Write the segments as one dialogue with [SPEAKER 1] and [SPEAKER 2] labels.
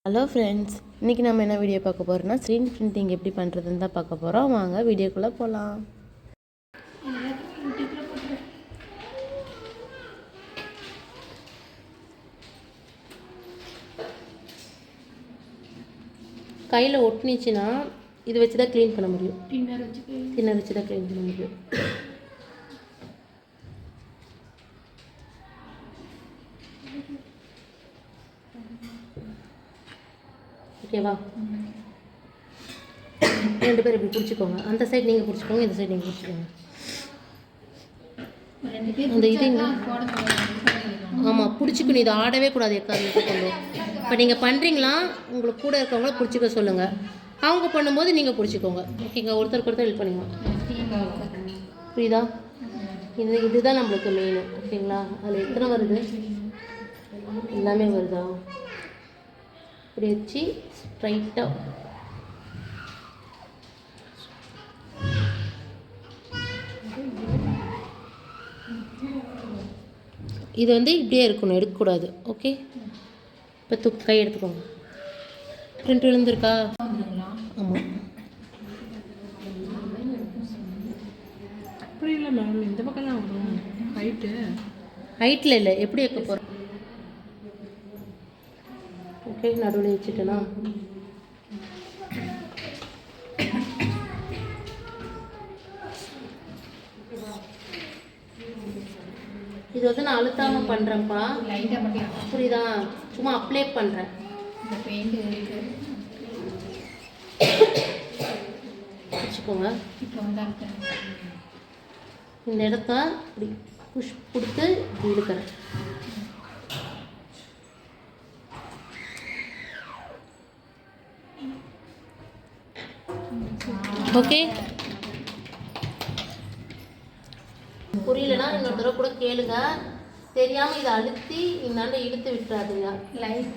[SPEAKER 1] Hello friends, இன்றைக்கி நம்ம என்ன வீடியோ பார்க்க போகிறோம்னா ஸ்க்ரீன் பிரிண்டிங் எப்படி பண்ணுறதுன்னு தான் பார்க்க போகிறோம். வாங்க வீடியோக்குள்ளே போகலாம். கையில் ஒட்டினிச்சுன்னா இது வச்சு தான் க்ளீன் பண்ண முடியும். தின்னர் வச்சு தான் க்ளீன் பண்ண முடியும். ஓகேவா? ரெண்டு பேரும் இப்படி பிடிச்சிக்கோங்க. அந்த சைடு நீங்கள் பிடிச்சிக்கோங்க, இந்த சைடு நீங்கள் பிடிச்சிக்கோங்க. அந்த இது ஆமாம், பிடிச்சிக்கணும். இது ஆடவே கூடாது. எக்காரணத்தை கொண்டு இப்போ நீங்கள் பண்ணுறீங்களா, உங்களுக்கு கூட இருக்கவங்கள பிடிச்சிக்க சொல்லுங்கள். அவங்க பண்ணும்போது நீங்கள் பிடிச்சிக்கோங்க. ஓகேங்க, ஒருத்தருக்கு ஒருத்தர் ஹெல்ப் பண்ணிக்கலாம். புரியுதா? இதுதான் நம்மளுக்கு மெயின். ஓகேங்களா? அதில் எத்தனை வருது? எல்லாமே வருதா? இப்படி வச்சு ஸ்ட்ரைட்டாக இது இப்படியே இருக்கணும், எடுக்கக்கூடாது. ஓகே, இப்போ கை எடுத்துக்கோங்க. பிரிண்ட் விழுந்திருக்கா? ஆமாம்.
[SPEAKER 2] அப்படி இல்லை மேம், இந்த பக்கம் தான் வரும்.
[SPEAKER 1] ஹைட்டில் இல்லை, எப்படி வைக்க போகிறோம்? ஓகே, நடுவில் வச்சுட்டேனா? இது நான் அழுத்தாமல் பண்ணுறேன்ப்பா. புரியுதா? சும்மா அப்ளை பண்ணுறேன். வச்சுக்கோங்க. இந்த இடத்த இப்படி புஷ் கொடுத்து இழுக்கிறேன். ஓகே, புரியலன்னா இன்னொரு தடவை கூட கேளுங்க. தெரியாமல் இதை அழுத்தி இந்தாண்ட இழுத்து விட்டுறாதுங்க.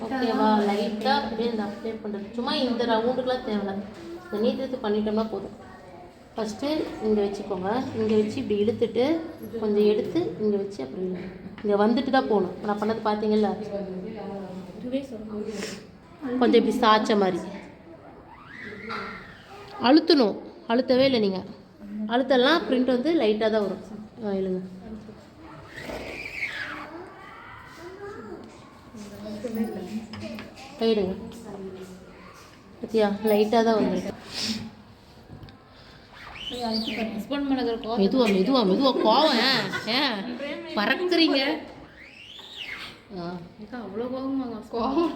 [SPEAKER 1] ஓகேவா? லைட்டாக அப்படியே இந்த அப்ளை பண்ணுறது. சும்மா இந்த ரவுண்டுக்கெலாம் தேவை. இந்த நீட்டத்து பண்ணிட்டோம்னா போதும். ஃபஸ்ட்டு இங்கே வச்சுக்கோங்க. இங்கே வச்சு இப்படி இழுத்துட்டு கொஞ்சம் எடுத்து இங்கே வச்சு அப்படி இங்கே வந்துட்டு தான் போகணும். நான் பண்ணது பார்த்தீங்கல்ல, கொஞ்சம் இப்படி சாய்ச்ச மாதிரி அழுத்தணும். அழுத்தவே இல்லை. நீங்கள் அழுத்தலாம், பிரிண்ட் லைட்டாக தான் வரும். இல்லைங்க, கைடுங்க. பத்தியா, லைட்டாக தான் வந்துருக்கு. மெதுவா மெதுவா மெதுவா. கோவம் ஏன் பறக்குறீங்க?
[SPEAKER 2] அவ்வளோ கோவம்.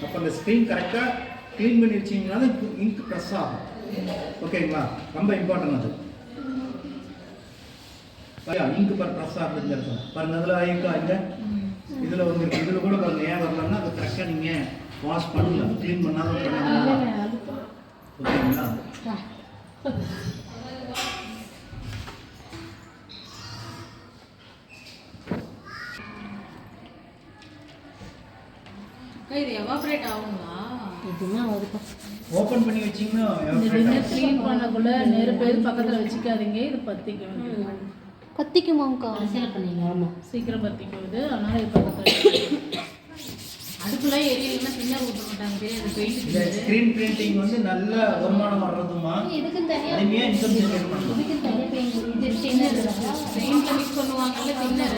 [SPEAKER 3] அப்போ அந்த ஸ்க்ரீன் கரெக்டாக க்ளீன் பண்ணி வச்சிங்கனால இங்க் ப்ரெஸ் ஆகும். ஓகேங்களா? ரொம்ப இம்பார்ட்டன் அது. இங்க் ப்ரெஸ் ஆகுதுன்னு இருக்கும் பாருங்க. அதில் இங்க் ஆகுங்க. இதில் வந்துருக்கு. இதில் கூட பாருங்கள். ஏன் வரலன்னா அது கரெக்டாக நீங்கள் வாஷ் பண்ணல, க்ளீன் பண்ணாலும் பண்ணலாம். ஓகேங்களா?
[SPEAKER 2] இது எவாபரேட் ஆகுங்களா?
[SPEAKER 1] இதுதான் வருது.
[SPEAKER 3] ஓப்பன் பண்ணி வச்சிங்கன்னா
[SPEAKER 2] க்ளீன் பண்ணக்குள்ள நெருப்பு பக்கத்தில் வச்சுக்காதீங்க. இது
[SPEAKER 1] பத்திக்குமாக்கா? அரசியல் பண்ணீங்க. ஆமாம்,
[SPEAKER 2] சீக்கிரம் பத்திக்குவது. அதனால் இது பக்கத்தில் அதுக்குள்ளே எரியலைன்னா பின்னர் ஊற்ற மாட்டாங்க. தெரியாது. பெயிண்ட்
[SPEAKER 3] ஸ்க்ரீன் பிரிண்டிங் நல்ல வருமானம் வர்றதுமா.
[SPEAKER 2] இதுக்குன்னு தனியாக
[SPEAKER 3] இன்கம் ஜெனரேட் பண்ணலாம்.
[SPEAKER 2] பெயிண்டில் மிக்ஸ் பண்ணுவாங்கல்ல பின்னர்.